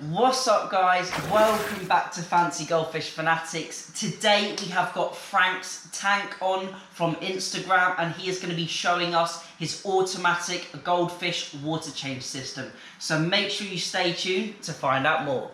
What's up guys, welcome back to Fancy Goldfish Fanatics. Today we have got Frank's tank on from Instagram and he is going to be showing us his automatic goldfish water change system. So make sure you stay tuned to find out more.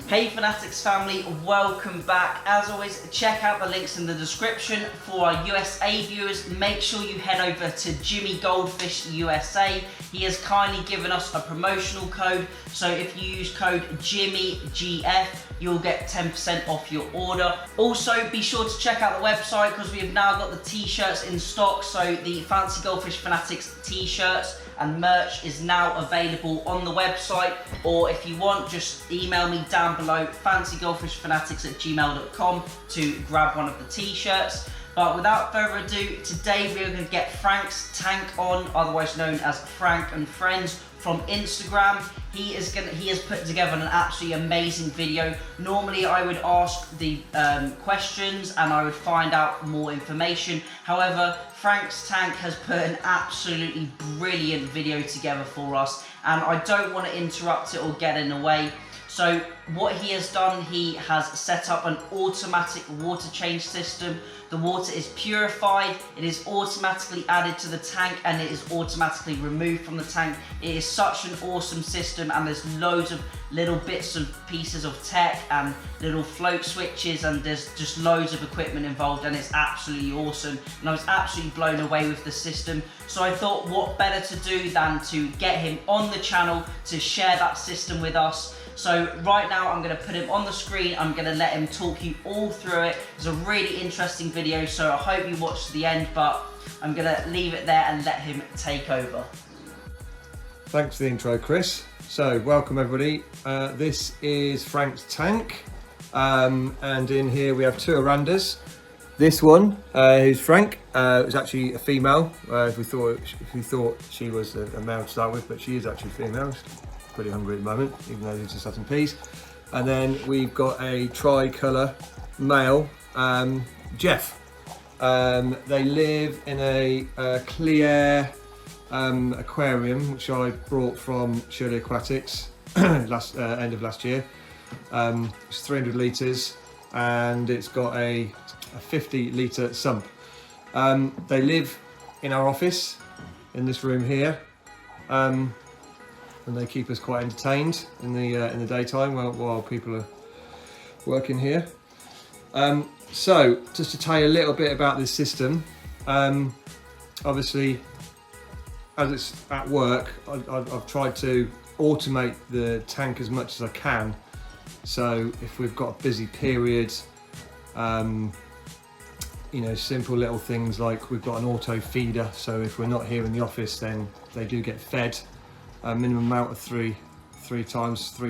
Hey Fanatics family, welcome back. As always, check out the links in the description. For our USA viewers, make sure you head over to Jimmy Goldfish USA. He has kindly given us a promotional code, so if you use code JimmyGF, you'll get 10% off your order. Also, be sure to check out the website because we have now got the t-shirts in stock, so the Fancy Goldfish Fanatics t-shirts and merch is now available on the website, or if you want, just email me down below fancygoldfishfanatics@gmail.com to grab one of the t-shirts. But without further ado, today we are going to get Frank's tank on, otherwise known as Frank and Friends, from Instagram. He has put together an absolutely amazing video. Normally I would ask the questions and I would find out more information. However, Frank's tank has put an absolutely brilliant video together for us and I don't want to interrupt it or get in the way. So what he has done, he has set up an automatic water change system. The water is purified, it is automatically added to the tank and it is automatically removed from the tank. It is such an awesome system and there's loads of little bits and pieces of tech and little float switches and there's just loads of equipment involved and it's absolutely awesome. And I was absolutely blown away with the system. So I thought what better to do than to get him on the channel to share that system with us. So right now I'm going to put him on the screen, I'm going to let him talk you all through it. It's a really interesting video, so I hope you watch to the end, but I'm going to leave it there and let him take over. Thanks for the intro, Chris. So welcome everybody, this is Frank's tank, and in here we have two Arandas. This one, who's Frank, is actually a female. We thought she was a male to start with, but she is actually female. Pretty hungry at the moment, even though he's just had some peas. And then we've got a tricolour male, Jeff. They live in a clear aquarium, which I brought from Shirley Aquatics end of last year. It's 300 litres and it's got a 50 litre sump. They live in our office, in this room here. And they keep us quite entertained in the daytime while people are working here. So just to tell you a little bit about this system, obviously as it's at work, I've tried to automate the tank as much as I can. So if we've got a busy period, you know, simple little things like we've got an auto feeder, so if we're not here in the office then they do get fed. A minimum amount of three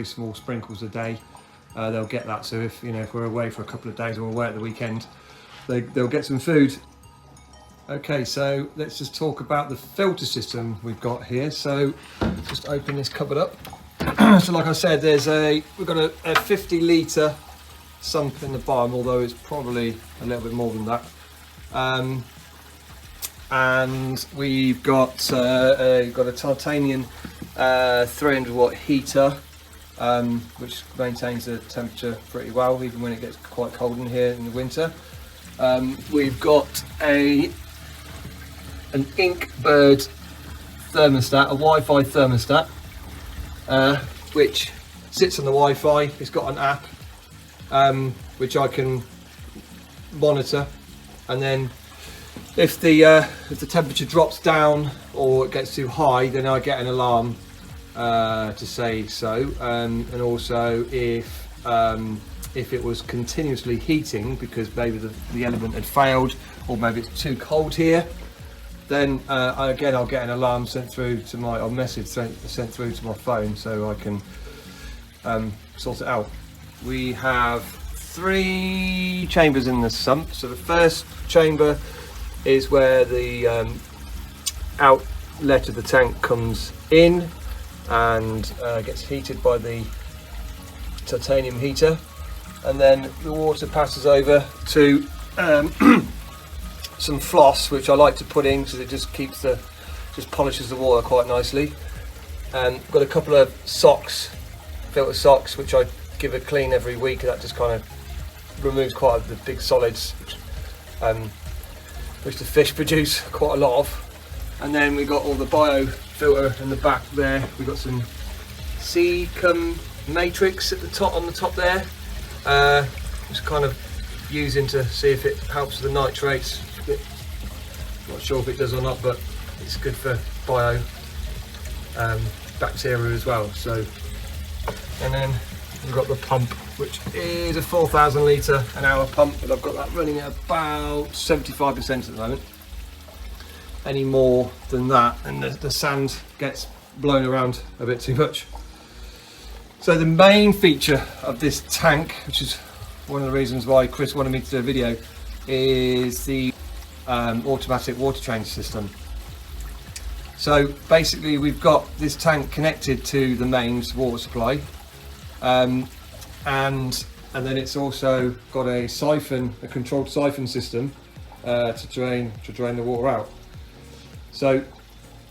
small sprinkles a day. They'll get that, so if we're away for a couple of days or we're away at the weekend, they'll get some food. Okay, so let's just talk about the filter system we've got here. So just open this cupboard up. So like I said, we've got a 50 litre sump in the bottom, although it's probably a little bit more than that. And we've got a titanium 300 watt heater, which maintains the temperature pretty well even when it gets quite cold in here in the winter. We've got an Inkbird thermostat, a Wi-Fi thermostat, which sits on the Wi-Fi. It's got an app which I can monitor, and then if the temperature drops down or it gets too high, then I get an alarm to say so. And also if it was continuously heating because maybe the element had failed or maybe it's too cold here, then I'll get an alarm sent through to my, or message sent through to my phone so I can sort it out. We have 3 chambers in the sump. So the first chamber is where the outlet of the tank comes in and gets heated by the titanium heater, and then the water passes over to some floss, which I like to put in because it just polishes the water quite nicely. And got a couple of socks, filter socks, which I give a clean every week. That just kind of removes quite the big solids which the fish produce quite a lot of. And then we got all the bio filter in the back there. We got some Seacum matrix at the top, on the top there. Just kind of using to see if it helps with the nitrates. Not sure if it does or not, but it's good for bio bacteria as well. So, and then we've got the pump, which is a 4,000 litre an hour pump, but I've got that running at about 75% at the moment. Any more than that and the sand gets blown around a bit too much. So the main feature of this tank, which is one of the reasons why Chris wanted me to do a video, is the automatic water change system. So basically we've got this tank connected to the mains water supply, and then it's also got a siphon, a controlled siphon system to drain the water out. So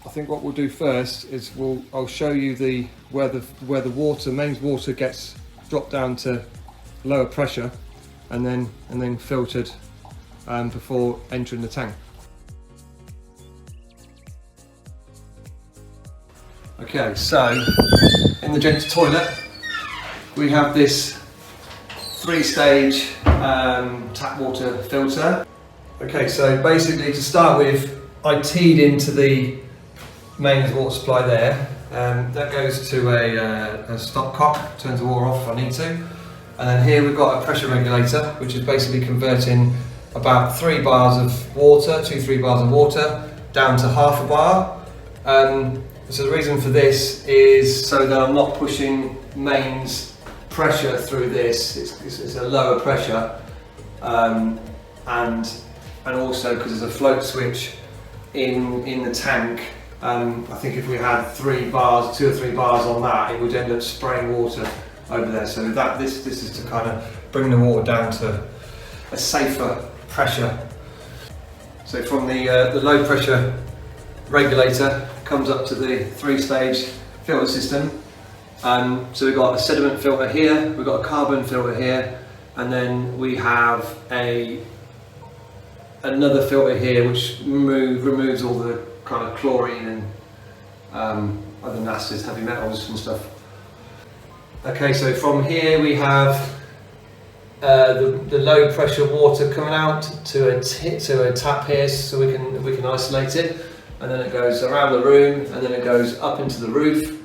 I think what we'll do first is I'll show you where the mains water gets dropped down to lower pressure and then filtered before entering the tank. Okay, so in the gents' toilet we have this 3-stage tap water filter. Okay, so basically to start with, I teed into the mains water supply there. That goes to a stopcock, turns the water off if I need to. And then here we've got a pressure regulator, which is basically converting about 3 bars of water, 2-3 bars of water, down to half a bar. So the reason for this is so that I'm not pushing mains pressure through this. It's a lower pressure, and also because there's a float switch in the tank. I think if we had 2 or 3 bars on that, it would end up spraying water over there. So this is to kind of bring the water down to a safer pressure. So from the low pressure regulator comes up to the 3-stage filter system. So we've got a sediment filter here, we've got a carbon filter here, and then we have another filter here which removes all the kind of chlorine and other nasties, heavy metals and stuff. Okay, so from here we have the low pressure water coming out to a tap here, so we can isolate it, and then it goes around the room, and then it goes up into the roof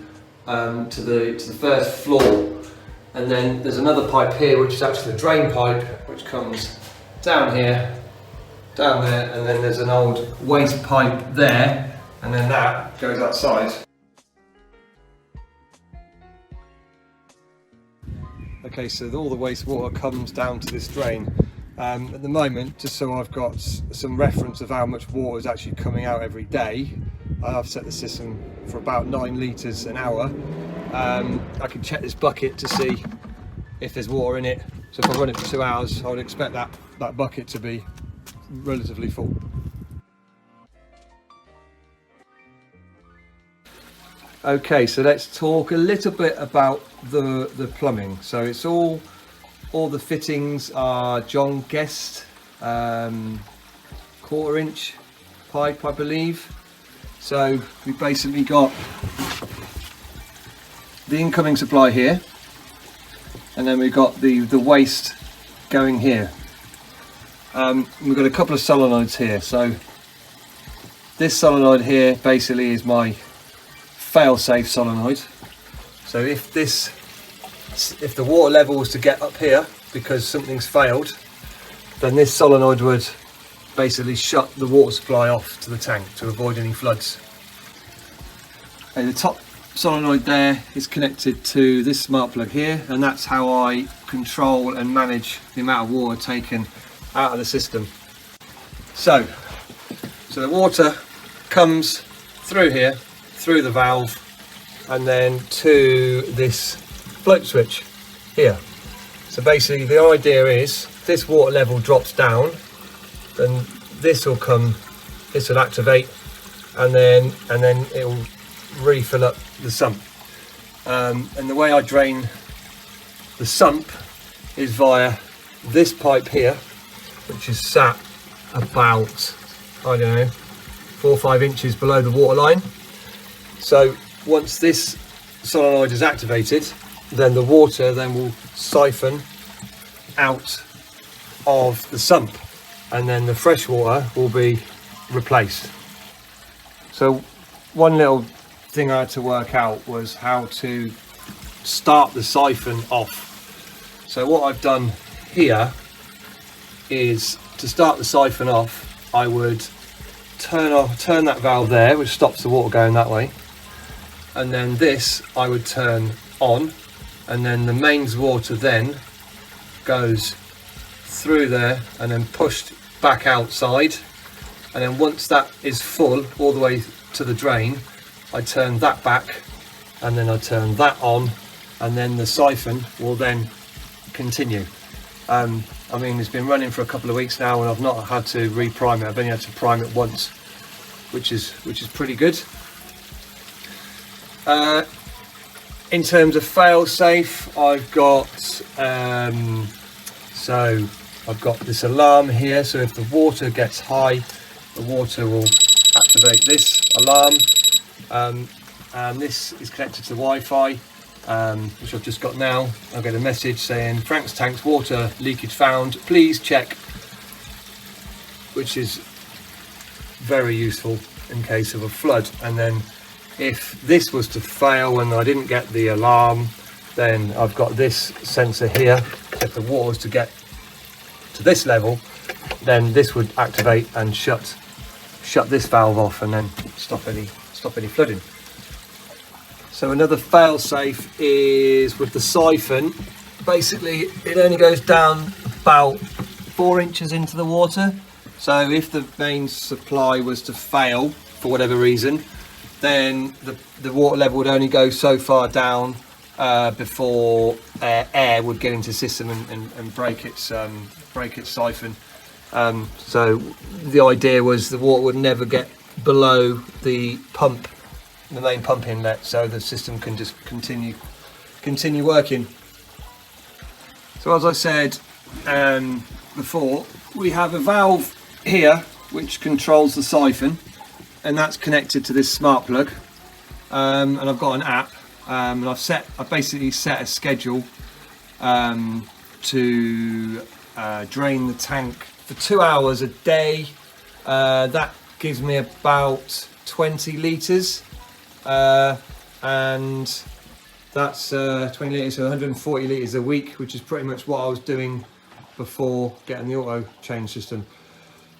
to the first floor, and then there's another pipe here which is actually the drain pipe, which comes down here, down there, and then there's an old waste pipe there, and then that goes outside. Okay, so all the wastewater comes down to this drain. At the moment, just so I've got some reference of how much water is actually coming out every day, I've set the system for about 9 litres an hour. I can check this bucket to see if there's water in it. So if I run it for 2 hours, I would expect that bucket to be relatively full. Okay, so let's talk a little bit about the plumbing. So it's all the fittings are John Guest 1/4 inch pipe, I believe. So we basically got the incoming supply here, and then we've got the waste going here. We've got a couple of solenoids here. So this solenoid here basically is my fail-safe solenoid. So if the water level was to get up here because something's failed, then this solenoid would basically shut the water supply off to the tank to avoid any floods. And the top solenoid there is connected to this smart plug here, and that's how I control and manage the amount of water taken out of the system. So the water comes through here, through the valve, and then to this float switch here. So basically the idea is this water level drops down, then this will activate, and then it will refill up the sump. And the way I drain the sump is via this pipe here, which is sat about, I don't know, 4 or 5 inches below the water line. So once this solenoid is activated, then the water will siphon out of the sump, and then the fresh water will be replaced. So one little thing I had to work out was how to start the siphon off. So what I've done here is, to start the siphon off, I would turn that valve there, which stops the water going that way, and then this I would turn on, and then the mains water then goes through there and then pushed back outside, and then once that is full all the way to the drain, I turn that back, and then I turn that on, and then the siphon will then continue. I mean, it's been running for a couple of weeks now, and I've not had to reprime it. I've only had to prime it once, which is pretty good. In terms of fail safe, I've got I've got this alarm here, so if the water gets high, the water will activate this alarm, and this is connected to Wi-Fi, which I've just got now. I'll get a message saying Frank's tank's water leakage found, please check, which is very useful in case of a flood. And then if this was to fail and I didn't get the alarm, then I've got this sensor here. If the water was to get to this level, then this would activate and shut this valve off, and then stop any flooding. So another fail safe is with the siphon. Basically it only goes down about 4 inches into the water, so if the main supply was to fail for whatever reason, then the water level would only go so far down before air would get into the system and break its siphon. So the idea was the water would never get below the main pump inlet, so the system can just continue working. So as I said before, we have a valve here which controls the siphon, and that's connected to this smart plug, and I've got an app, and I've basically set a schedule to drain the tank for 2 hours a day. That gives me about 20 litres, and that's 20 litres, so 140 litres a week, which is pretty much what I was doing before getting the auto change system.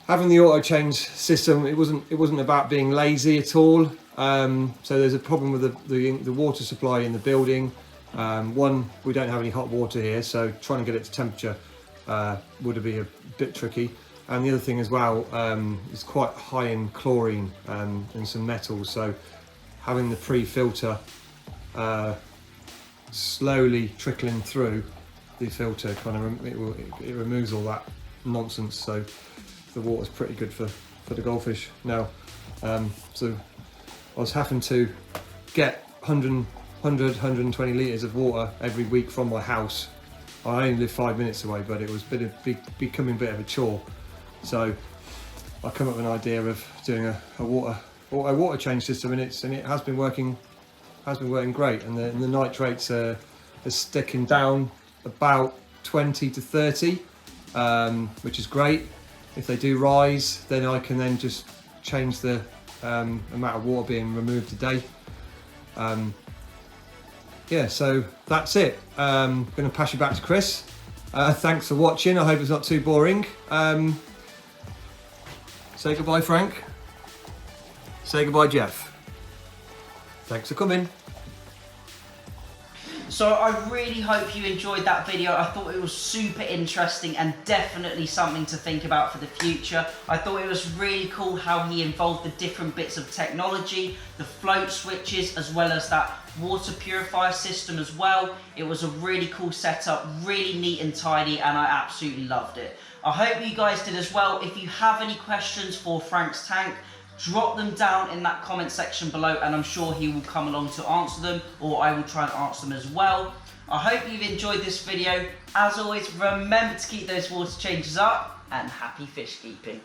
Having the auto change system, it wasn't about being lazy at all. So there's a problem with the water supply in the building. One, we don't have any hot water here, so trying to get it to temperature would be a bit tricky. And the other thing as well, it's quite high in chlorine and some metals, so having the pre-filter slowly trickling through the filter it removes all that nonsense, so the water's pretty good for the goldfish now. So I was having to get 120 litres of water every week from my house. I only live 5 minutes away, but it was becoming a bit of a chore. So I come up with an idea of doing a water change system, and it has been working great. And the nitrates are sticking down about 20 to 30, which is great. If they do rise, then I can then just change the amount of water being removed a day. Yeah, so that's it. I'm going to pass you back to Chris. Thanks for watching. I hope it's not too boring. Say goodbye, Frank. Say goodbye, Jeff. Thanks for coming. So I really hope you enjoyed that video. I thought it was super interesting and definitely something to think about for the future. I thought it was really cool how he involved the different bits of technology, the float switches, as well as that water purifier system as well. It was a really cool setup, really neat and tidy, and I absolutely loved it. I hope you guys did as well. If you have any questions for Frank's tank, drop them down in that comment section below, and I'm sure he will come along to answer them, or I will try and answer them as well. I hope you've enjoyed this video. As always, remember to keep those water changes up, and happy fish keeping.